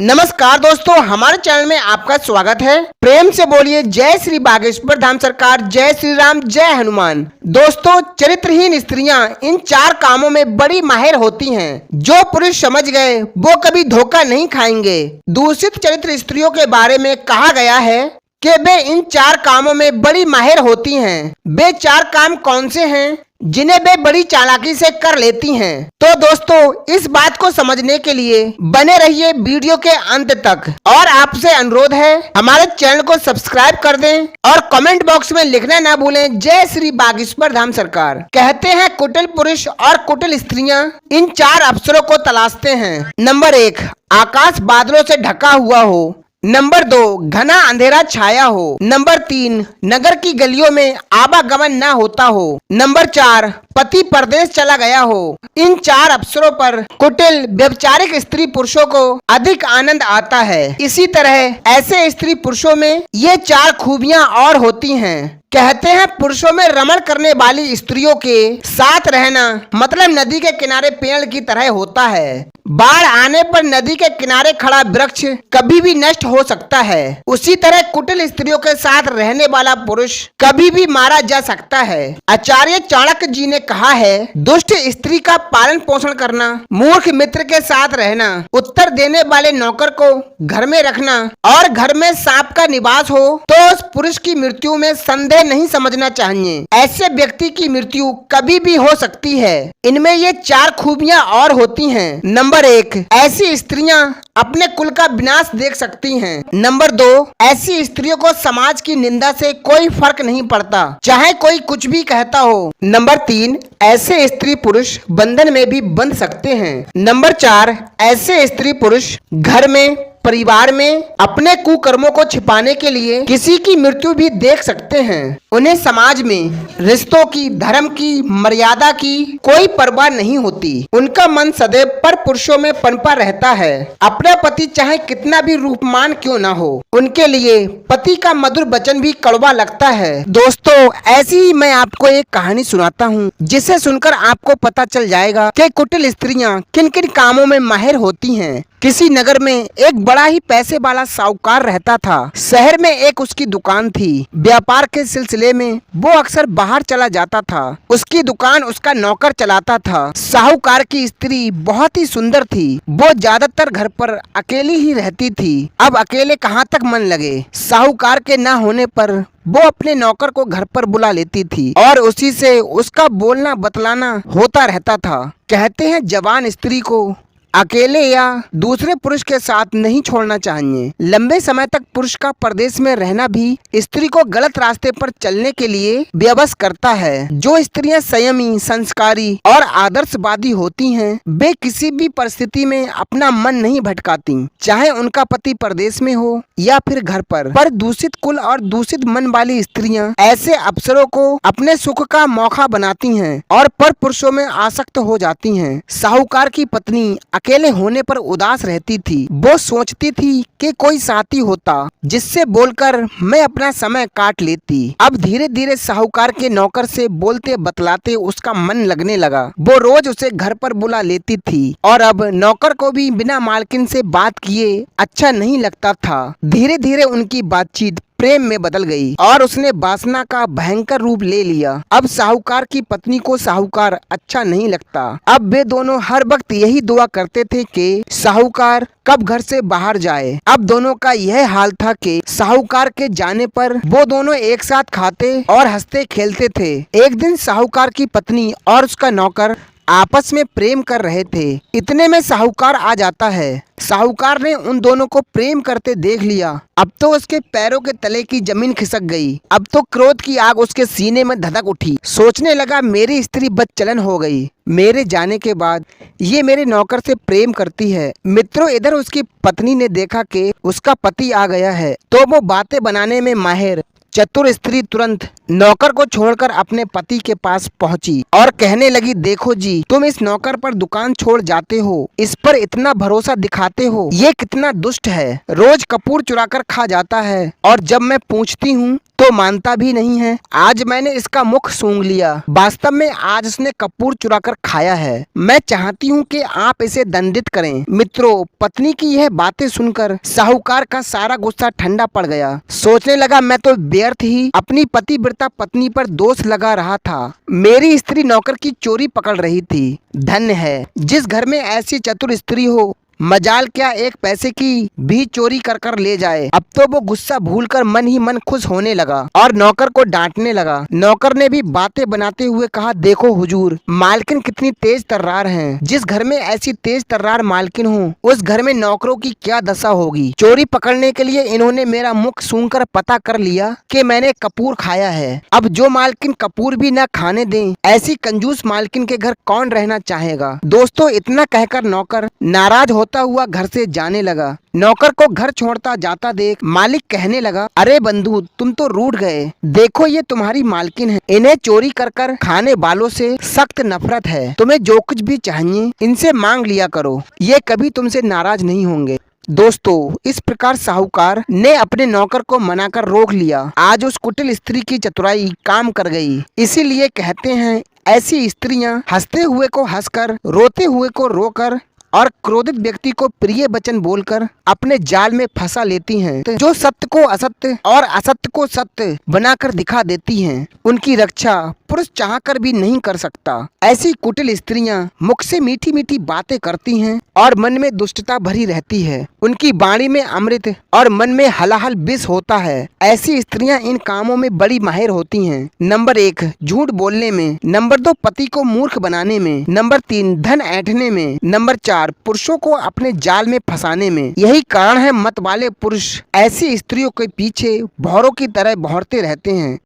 नमस्कार दोस्तों, हमारे चैनल में आपका स्वागत है। प्रेम से बोलिए जय श्री बागेश्वर धाम सरकार, जय श्री राम, जय हनुमान। दोस्तों, चरित्रहीन स्त्रियां इन 4 कामों में बड़ी माहिर होती हैं। जो पुरुष समझ गए वो कभी धोखा नहीं खाएंगे। दूषित चरित्र स्त्रियों के बारे में कहा गया है कि वे इन 4 कामों में बड़ी माहिर होती हैं। वे 4 काम कौन से हैं जिन्हें वे बड़ी चालाकी से कर लेती हैं? तो दोस्तों, इस बात को समझने के लिए बने रहिए वीडियो के अंत तक। और आपसे अनुरोध है, हमारे चैनल को सब्सक्राइब कर दें और कमेंट बॉक्स में लिखना ना भूलें जय श्री बागेश्वर धाम सरकार। कहते हैं कुटिल पुरुष और कुटिल स्त्रियां इन 4 अवसरों को तलाशते हैं। नंबर 1, आकाश बादलों से ढका हुआ हो। नंबर 2, घना अंधेरा छाया हो। नंबर 3, नगर की गलियों में आवागमन न होता हो। नंबर 4, पति परदेश चला गया हो। इन 4 अवसरों पर कुटिल व्यभिचारिक स्त्री पुरुषों को अधिक आनंद आता है। इसी तरह ऐसे स्त्री पुरुषों में ये 4 खूबियां और होती हैं। कहते हैं पुरुषों में रमण करने वाली स्त्रियों के साथ रहना मतलब नदी के किनारे पेड़ की तरह होता है। बाढ़ आने पर नदी के किनारे खड़ा वृक्ष कभी भी नष्ट हो सकता है। उसी तरह कुटिल स्त्रियों के साथ रहने वाला पुरुष कभी भी मारा जा सकता है। आचार्य चाणक्य जी ने कहा है, दुष्ट स्त्री का पालन पोषण करना, मूर्ख मित्र के साथ रहना, उत्तर देने वाले नौकर को घर में रखना और घर में सांप का निवास हो तो उस पुरुष की मृत्यु में संदेह नहीं समझना चाहिए। ऐसे व्यक्ति की मृत्यु कभी भी हो सकती है। इनमें ये 4 खूबियां और होती हैं। नंबर 1, ऐसी स्त्रियां अपने कुल का विनाश देख सकती हैं। नंबर 2, ऐसी स्त्रियों को समाज की निंदा से कोई फर्क नहीं पड़ता, चाहे कोई कुछ भी कहता हो। नंबर 3, ऐसे स्त्री पुरुष बंधन में भी बंध सकते हैं। नंबर 4, ऐसे स्त्री पुरुष घर में, परिवार में अपने कुकर्मों को छिपाने के लिए किसी की मृत्यु भी देख सकते हैं। उन्हें समाज में रिश्तों की, धर्म की, मर्यादा की कोई परवाह नहीं होती। उनका मन सदैव पर पुरुषों में पनपा रहता है। अपना पति चाहे कितना भी रूपमान क्यों ना हो, उनके लिए पति का मधुर वचन भी कड़वा लगता है। दोस्तों, ऐसी ही मैं आपको एक कहानी सुनाता हूँ, जिसे सुनकर आपको पता चल जाएगा कि कुटिल स्त्रियाँ किन किन कामों में माहिर होती हैं। किसी नगर में एक बड़ा ही पैसे वाला साहूकार रहता था। शहर में एक उसकी दुकान थी। व्यापार के सिलसिले में वो अक्सर बाहर चला जाता था। उसकी दुकान उसका नौकर चलाता था। साहूकार की स्त्री बहुत ही सुंदर थी। वो ज्यादातर घर पर अकेली ही रहती थी। अब अकेले कहाँ तक मन लगे। साहूकार के न होने पर वो अपने नौकर को घर पर बुला लेती थी और उसी से उसका बोलना बतलाना होता रहता था। कहते हैं जवान स्त्री को अकेले या दूसरे पुरुष के साथ नहीं छोड़ना चाहिए। लंबे समय तक पुरुष का परदेश में रहना भी स्त्री को गलत रास्ते पर चलने के लिए विवश करता है। जो स्त्रियां संयमी, संस्कारी और आदर्शवादी होती हैं, वे किसी भी परिस्थिति में अपना मन नहीं भटकाती, चाहे उनका पति परदेश में हो या फिर घर पर दूषित कुल और दूषित मन वाली स्त्रियां ऐसे अवसरों को अपने सुख का मौका बनाती हैं और पर पुरुषों में आसक्त हो जाती हैं। साहूकार की पत्नी अकेले होने पर उदास रहती थी। वो सोचती थी कि कोई साथी होता जिससे बोलकर मैं अपना समय काट लेती। अब धीरे धीरे साहूकार के नौकर से बोलते बतलाते उसका मन लगने लगा। वो रोज उसे घर पर बुला लेती थी और अब नौकर को भी बिना मालकिन से बात किए अच्छा नहीं लगता था। धीरे धीरे उनकी बातचीत प्रेम में बदल गई और उसने वासना का भयंकर रूप ले लिया। अब साहूकार की पत्नी को साहूकार अच्छा नहीं लगता। अब वे दोनों हर वक्त यही दुआ करते थे कि साहूकार कब घर से बाहर जाए। अब दोनों का यह हाल था कि साहूकार के जाने पर वो दोनों एक साथ खाते और हंसते खेलते थे। एक दिन साहूकार की पत्नी और उसका नौकर आपस में प्रेम कर रहे थे। इतने में साहूकार आ जाता है। साहूकार ने उन दोनों को प्रेम करते देख लिया। अब तो उसके पैरों के तले की जमीन खिसक गई। अब तो क्रोध की आग उसके सीने में धधक उठी। सोचने लगा, मेरी स्त्री बदचलन हो गई। मेरे जाने के बाद ये मेरे नौकर से प्रेम करती है। मित्रों, इधर उसकी पत्नी ने देखा कि उसका पति आ गया है तो वो बातें बनाने में माहिर चतुर स्त्री तुरंत नौकर को छोड़कर अपने पति के पास पहुंची और कहने लगी, देखो जी, तुम इस नौकर पर दुकान छोड़ जाते हो, इस पर इतना भरोसा दिखाते हो, ये कितना दुष्ट है। रोज कपूर चुराकर खा जाता है और जब मैं पूछती हूँ तो मानता भी नहीं है। आज मैंने इसका मुख सूंघ लिया। वास्तव में आज इसने कपूर चुराकर खाया है। मैं चाहती हूँ कि आप इसे दंडित करें। मित्रों, पत्नी की यह बातें सुनकर साहूकार का सारा गुस्सा ठंडा पड़ गया। सोचने लगा, मैं तो व्यर्थ ही अपनी पतिव्रता पत्नी पर दोष लगा रहा था। मेरी स्त्री नौकर की चोरी पकड़ रही थी। धन्य है जिस घर में ऐसी चतुर स्त्री हो। मजाल क्या एक पैसे की भी चोरी कर कर ले जाए। अब तो वो गुस्सा भूलकर मन ही मन खुश होने लगा और नौकर को डांटने लगा। नौकर ने भी बातें बनाते हुए कहा, देखो हुजूर, मालकिन कितनी तेज तर्रार हैं। जिस घर में ऐसी तेज तर्रार मालकिन हो, उस घर में नौकरों की क्या दशा होगी। चोरी पकड़ने के लिए इन्होंने मेरा मुख सूंघकर पता कर लिया कि मैंने कपूर खाया है। अब जो मालकिन कपूर भी न खाने दें, ऐसी कंजूस मालकिन के घर कौन रहना चाहेगा। दोस्तों, इतना कहकर नौकर नाराज होता हुआ घर से जाने लगा। नौकर को घर छोड़ता जाता देख मालिक कहने लगा, अरे बंधु, तुम तो रूठ गए। देखो ये तुम्हारी मालकिन है, इन्हें चोरी कर कर खाने वालों से सख्त नफरत है। तुम्हें जो कुछ भी चाहिए इनसे मांग लिया करो, ये कभी तुमसे नाराज नहीं होंगे। दोस्तों, इस प्रकार साहूकार ने अपने नौकर को मनाकर रोक लिया। आज उस कुटिल स्त्री की चतुराई काम कर गई। इसीलिए कहते हैं, ऐसी स्त्रियां हंसते हुए को हंसकर, रोते हुए को रोकर और क्रोधित व्यक्ति को प्रिय वचन बोलकर अपने जाल में फंसा लेती हैं। जो सत्य को असत्य और असत्य को सत्य बनाकर दिखा देती हैं, उनकी रक्षा पुरुष चाहकर भी नहीं कर सकता। ऐसी कुटिल स्त्रियां मुख से मीठी मीठी बातें करती हैं और मन में दुष्टता भरी रहती है। उनकी वाणी में अमृत और मन में हलाहल विष होता है। ऐसी स्त्रियां इन कामों में बड़ी माहिर होती हैं। नंबर 1, झूठ बोलने में। नंबर 2, पति को मूर्ख बनाने में। नंबर 3, धन ऐंठने में। नंबर 4, पुरुषों को अपने जाल में फंसाने में। यही कारण है मत वाले पुरुष ऐसी स्त्रियों के पीछे भौरों की तरह भौरते रहते हैं।